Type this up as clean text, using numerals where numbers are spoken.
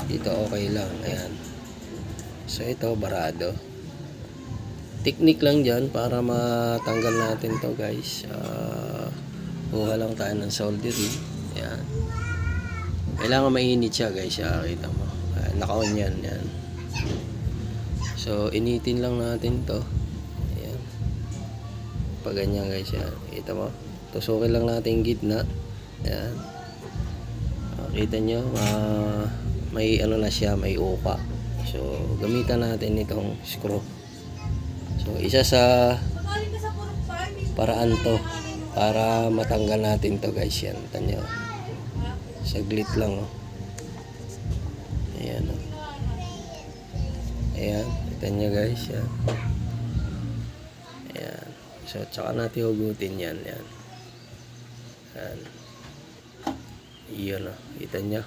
Dito okay lang. Ayan. So ito barado. Technique lang dyan para matanggal natin to guys. Kuha lang tayo ng soldering. Ayan. Kailangan mainit siya guys. Kita mo. Naka-on yan. Ayan. So initin lang natin to. Ayan. Pag ganyan guys. Ayan. Kita mo. Tusukin lang natin yung gitna. Ayan. Kita nyo. May ano na siya. May upa. So gamitan natin itong screw. So isa sa paraan to para matanggal natin to guys. Yan. Tanyo. Saglit lang. Oh. Ayan. Oh. Ayan. Kita nyo guys. Yan. Ayan. So tsaka natin hugutin yan. Yan. Ayan. Iyon. Oh. Kita nyo.